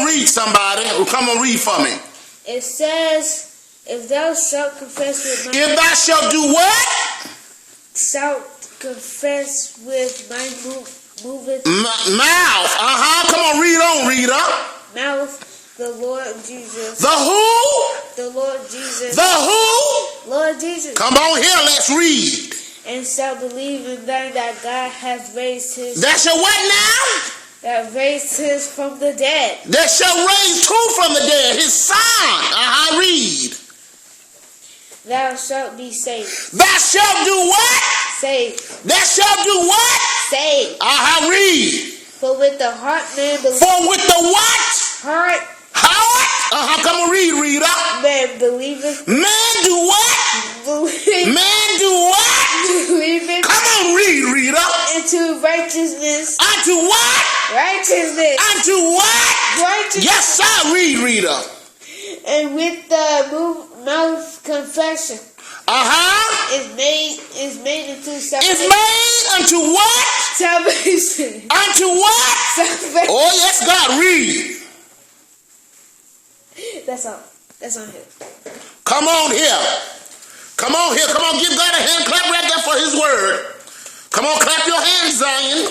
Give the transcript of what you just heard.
on, read somebody. Come on, read for me. It says, if thou shalt confess with my If thou shalt do what? shalt confess with my moveth Mouth. Come on, read on, reader. mouth the Lord Jesus. The who? The Lord Jesus. The who? Lord Jesus. Come on here, let's read. And shall believe in them that God hath raised his That shall what now? that raised his from the dead. That shall raise who from the dead? His son. Read. Thou shalt be saved. Thou shalt do what? Saved. Thou shalt do what? Saved. Read. For with the heart man believes. For with the what? Heart Come on, read, reader. man believeth. Man do what? Believe. Man do what? Believeth. Come on, read, reader. Into righteousness. Unto what? Righteousness. Unto what? Righteousness. Yes, sir. Read, reader. And with the mouth confession is made into It's salvation. made unto what? Salvation. Unto what? Salvation. Oh, yes, God. Read. That's all. That's on here. Come on here. Come on here. Come on, give God a hand clap right there for his word. Come on, clap your hands, Zion.